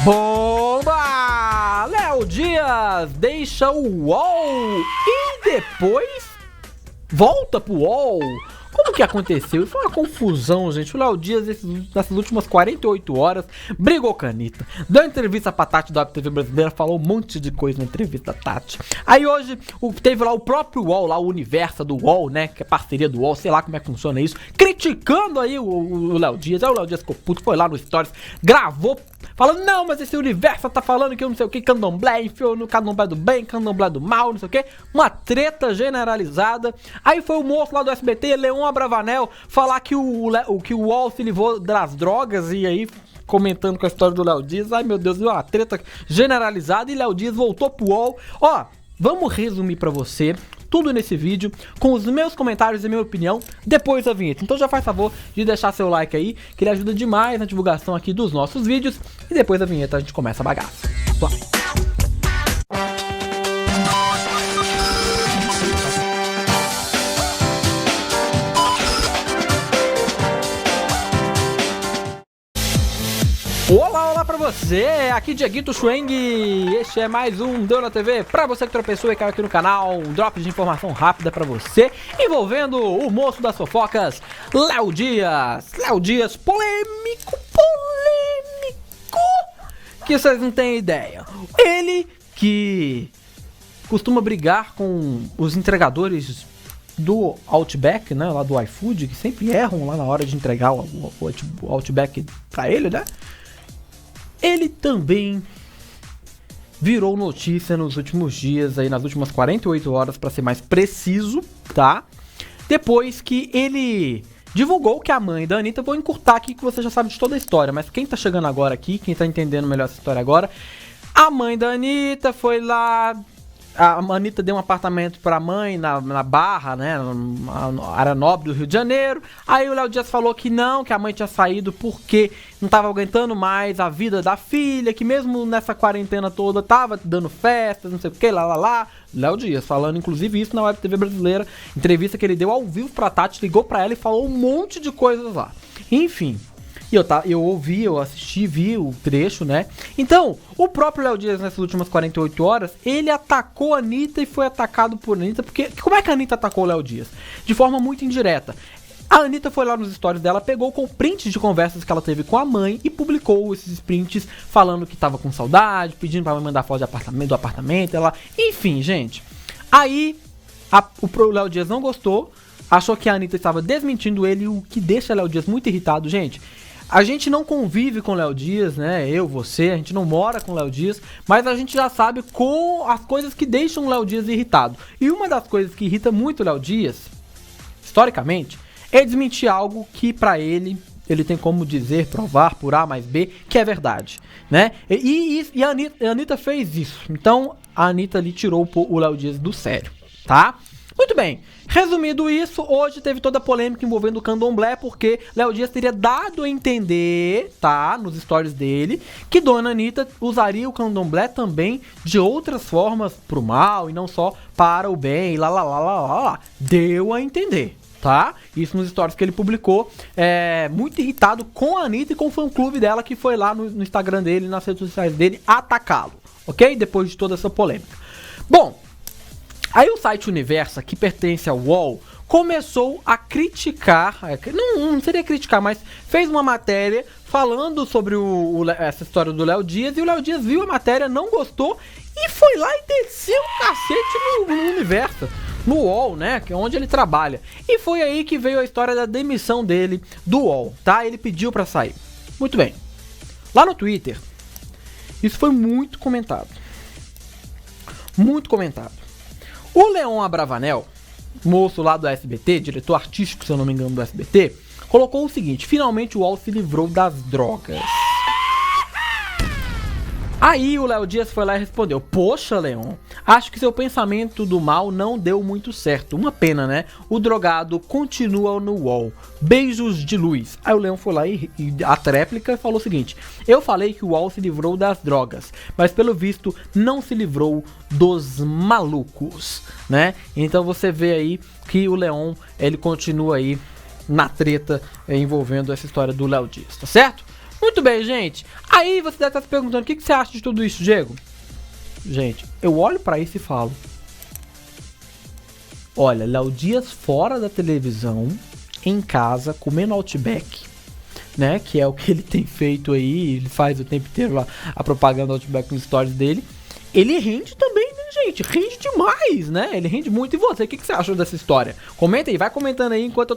Bomba! Léo Dias deixa o UOL e depois volta pro UOL. Como que aconteceu? Isso foi uma confusão, gente. O Léo Dias, nessas últimas 48 horas, brigou com a Anitta. Deu entrevista pra Tati da TV Brasileira, falou um monte de coisa na entrevista da Tati. Aí hoje, teve lá o próprio UOL, lá o Universo do UOL, né? Que é parceria do UOL, sei lá como é que funciona isso. Criticando aí o Léo Dias. Aí o Léo Dias ficou puto, foi lá no Stories, gravou, falando, não, mas esse Universo tá falando que eu não sei o que, candomblé, enfiou no candomblé do bem, candomblé do mal, não sei o que. Uma treta generalizada. Aí foi o moço lá do SBT, Leon Abravanel, falar que o UOL se livrou das drogas e aí comentando com a história do Léo Dias. Ai meu Deus, deu uma treta generalizada e Léo Dias voltou pro UOL. Ó, vamos resumir pra você tudo nesse vídeo com os meus comentários e minha opinião depois da vinheta. Então já faz favor de deixar seu like aí, que ele ajuda demais na divulgação aqui dos nossos vídeos. E depois da vinheta a gente começa a bagaça. Vai. Olá pra você, aqui Dieguito Schweng, este é mais um Deu na TV, pra você que tropeçou e caiu aqui no canal, um drop de informação rápida pra você, envolvendo o moço das fofocas, Léo Dias. Léo Dias, polêmico, que vocês não têm ideia. Ele que costuma brigar com os entregadores do Outback, né, lá do iFood, que sempre erram lá na hora de entregar o Outback pra ele, né? Ele também virou notícia nos últimos dias, aí nas últimas 48 horas, para ser mais preciso, tá? Depois que ele divulgou que a mãe da Anitta, vou encurtar aqui que você já sabe de toda a história, mas quem tá chegando agora aqui, quem tá entendendo melhor essa história agora, a mãe da Anitta foi lá. A Anitta deu um apartamento pra mãe na Barra, né, na área nobre do Rio de Janeiro. Aí o Léo Dias falou que não, que a mãe tinha saído porque não tava aguentando mais a vida da filha, que mesmo nessa quarentena toda tava dando festas, não sei o que, lá. Léo Dias falando inclusive isso na Web TV Brasileira, entrevista que ele deu ao vivo pra Tati, ligou pra ela e falou um monte de coisas lá. Enfim. E eu ouvi, eu assisti, vi o trecho, né? Então, o próprio Léo Dias, nessas últimas 48 horas, ele atacou a Anitta e foi atacado por Anitta. Porque, como é que a Anitta atacou o Léo Dias? De forma muito indireta. A Anitta foi lá nos stories dela, pegou com prints de conversas que ela teve com a mãe e publicou esses prints falando que tava com saudade, pedindo pra mãe mandar foto do apartamento, ela... Enfim, gente. Aí, o Léo Dias não gostou, achou que a Anitta estava desmentindo ele, o que deixa o Léo Dias muito irritado, gente. A gente não convive com o Léo Dias, né? Eu, você, a gente não mora com o Léo Dias, mas a gente já sabe com as coisas que deixam o Léo Dias irritado. E uma das coisas que irrita muito o Léo Dias, historicamente, é desmentir algo que pra ele tem como dizer, provar por A mais B, que é verdade, né? E a Anitta fez isso. Então a Anitta ali tirou o Léo Dias do sério, tá? Muito bem, resumido isso, hoje teve toda a polêmica envolvendo o candomblé, porque Léo Dias teria dado a entender, tá, nos stories dele, que Dona Anitta usaria o candomblé também de outras formas pro mal e não só para o bem, lá. Deu a entender, tá? Isso nos stories que ele publicou, muito irritado com a Anitta e com o fã-clube dela que foi lá no Instagram dele, nas redes sociais dele, atacá-lo, ok? Depois de toda essa polêmica. Bom, aí o site Universo, que pertence ao UOL, começou a criticar, não seria criticar, mas fez uma matéria falando sobre essa história do Léo Dias, e o Léo Dias viu a matéria, não gostou, e foi lá e desceu o cacete no Universo, no UOL, né, que é onde ele trabalha. E foi aí que veio a história da demissão dele do UOL, tá? Ele pediu pra sair. Muito bem. Lá no Twitter, isso foi muito comentado. Muito comentado. O Leon Abravanel, moço lá do SBT, diretor artístico, se eu não me engano, do SBT, colocou o seguinte: finalmente o UOL se livrou das drogas. Aí o Léo Dias foi lá e respondeu: poxa, Leon, acho que seu pensamento do mal não deu muito certo. Uma pena, né? O drogado continua no UOL. Beijos de luz. Aí o Leon foi lá e a réplica falou o seguinte: eu falei que o UOL se livrou das drogas, mas pelo visto não se livrou dos malucos, né? Então você vê aí que o Leon, ele continua aí na treta envolvendo essa história do Léo Dias, tá certo? Muito bem, gente. Aí você deve estar se perguntando, o que você acha de tudo isso, Diego? Gente, eu olho pra isso e falo... Olha, Léo Dias fora da televisão, em casa, comendo Outback, né? Que é o que ele tem feito aí, ele faz o tempo inteiro lá a propaganda Outback nos stories dele. Ele rende também, né, gente? Rende demais, né? Ele rende muito. E você, o que você achou dessa história? Comenta aí, vai comentando aí enquanto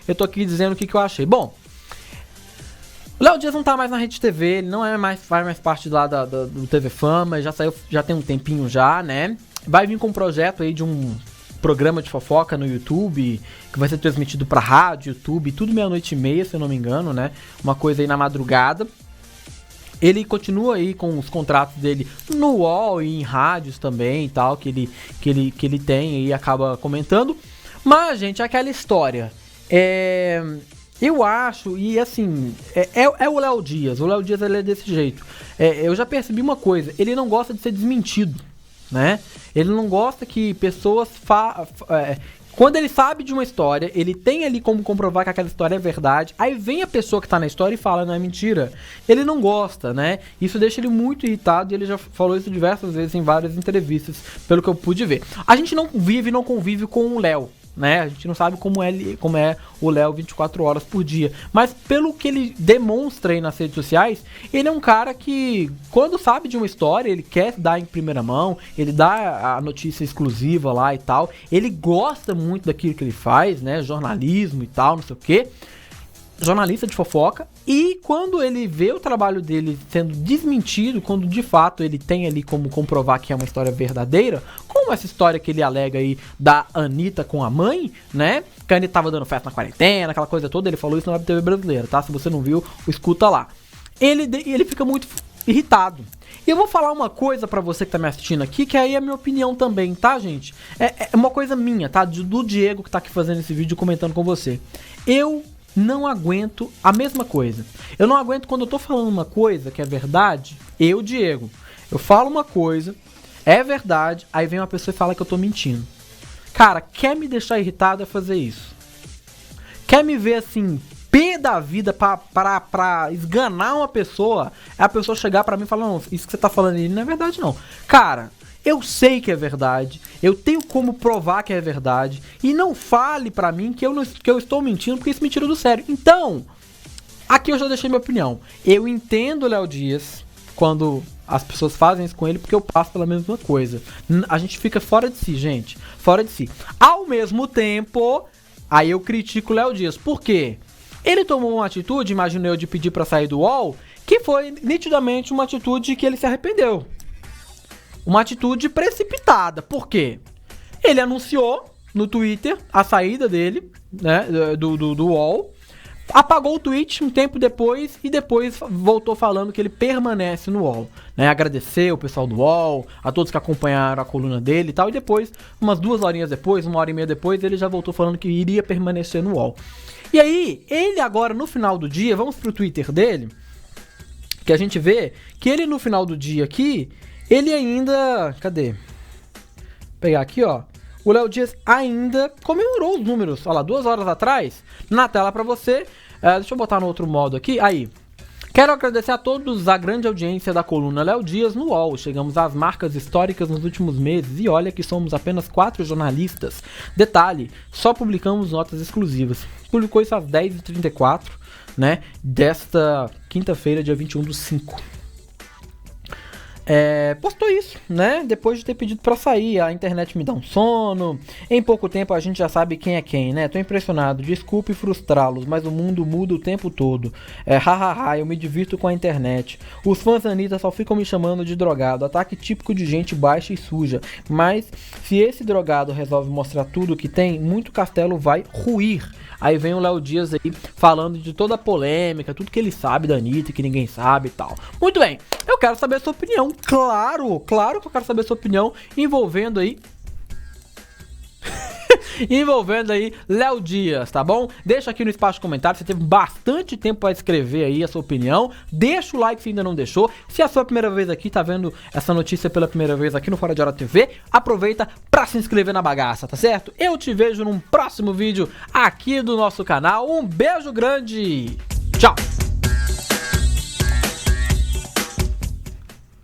eu tô aqui dizendo o que eu achei. Bom, o Léo Dias não tá mais na Rede TV, ele não faz mais parte lá do TV Fama, já saiu, já tem um tempinho já, né? Vai vir com um projeto aí de um programa de fofoca no YouTube, que vai ser transmitido pra rádio, YouTube, tudo 00:30, se eu não me engano, né? Uma coisa aí na madrugada. Ele continua aí com os contratos dele no UOL e em rádios também e tal, que ele tem e acaba comentando. Mas, gente, aquela história. Eu acho, e assim, é o Léo Dias. O Léo Dias, ele é desse jeito. Eu já percebi uma coisa, ele não gosta de ser desmentido, né? Ele não gosta que pessoas quando ele sabe de uma história, ele tem ali como comprovar que aquela história é verdade, aí vem a pessoa que tá na história e fala, não é mentira. Ele não gosta, né? Isso deixa ele muito irritado e ele já falou isso diversas vezes em várias entrevistas, pelo que eu pude ver. A gente não convive com o Léo, né? A gente não sabe como é o Léo 24 horas por dia, mas pelo que ele demonstra aí nas redes sociais, ele é um cara que quando sabe de uma história, ele quer dar em primeira mão, ele dá a notícia exclusiva lá e tal, ele gosta muito daquilo que ele faz, né? Jornalismo e tal, não sei o que, jornalista de fofoca, e quando ele vê o trabalho dele sendo desmentido, quando de fato ele tem ali como comprovar que é uma história verdadeira, como essa história que ele alega aí da Anitta com a mãe, né? Que a Anitta tava dando festa na quarentena, aquela coisa toda, ele falou isso na Web TV brasileira, tá? Se você não viu, escuta lá. Ele fica muito irritado. E eu vou falar uma coisa pra você que tá me assistindo aqui, que aí é a minha opinião também, tá, gente? É uma coisa minha, tá? Do Diego que tá aqui fazendo esse vídeo comentando com você. Eu não aguento a mesma coisa. Eu não aguento quando eu tô falando uma coisa que é verdade. Eu, Diego, eu falo uma coisa, é verdade, aí vem uma pessoa e fala que eu tô mentindo. Cara, quer me deixar irritado é fazer isso. Quer me ver assim, pé da vida pra esganar uma pessoa, é a pessoa chegar pra mim e falar, não, isso que você tá falando aí não é verdade não. Cara, eu sei que é verdade, eu tenho como provar que é verdade, e não fale pra mim que eu estou mentindo, porque isso me tira do sério. Então, aqui eu já deixei minha opinião. Eu entendo o Léo Dias quando as pessoas fazem isso com ele, porque eu passo pela mesma coisa. A gente fica fora de si, gente, fora de si. Ao mesmo tempo, aí eu critico o Léo Dias. Por quê? Ele tomou uma atitude, imagino eu, de pedir pra sair do UOL, que foi nitidamente uma atitude que ele se arrependeu. Uma atitude precipitada. Por quê? Ele anunciou no Twitter a saída dele, né, do UOL, apagou o tweet um tempo depois e depois voltou falando que ele permanece no UOL, né? Agradeceu o pessoal do UOL, a todos que acompanharam a coluna dele e tal, e depois, umas 2 horinhas depois, 1h30 depois, ele já voltou falando que iria permanecer no UOL. E aí, ele agora no final do dia, vamos pro Twitter dele, que a gente vê que ele no final do dia aqui, ele ainda... Cadê? Vou pegar aqui, ó. O Léo Dias ainda comemorou os números. Olha lá, 2 horas atrás, na tela pra você. Deixa eu botar no outro modo aqui. Aí. Quero agradecer a todos a grande audiência da coluna Léo Dias no UOL. Chegamos às marcas históricas nos últimos meses e olha que somos apenas 4 jornalistas. Detalhe, só publicamos notas exclusivas. Publicou isso às 10h34, né? Desta quinta-feira, dia 21/5. Postou isso, né? Depois de ter pedido pra sair, a internet me dá um sono. Em pouco tempo a gente já sabe quem é quem, né? Tô impressionado, desculpe frustrá-los, mas o mundo muda o tempo todo. Hahaha, eu me divirto com a internet. Os fãs da Anitta só ficam me chamando de drogado. Ataque típico de gente baixa e suja. Mas se esse drogado resolve mostrar tudo que tem, muito castelo vai ruir. Aí vem o Léo Dias aí falando de toda a polêmica, tudo que ele sabe da Anitta, que ninguém sabe e tal. Muito bem, eu quero saber a sua opinião. Claro que eu quero saber a sua opinião envolvendo aí... envolvendo aí Léo Dias, tá bom? Deixa aqui no espaço de comentários, você teve bastante tempo para escrever aí a sua opinião. Deixa o like se ainda não deixou. Se é a sua primeira vez aqui, tá vendo essa notícia pela primeira vez aqui no Fora de Hora TV, aproveita para se inscrever na bagaça, tá certo? Eu te vejo num próximo vídeo aqui do nosso canal. Um beijo grande, tchau!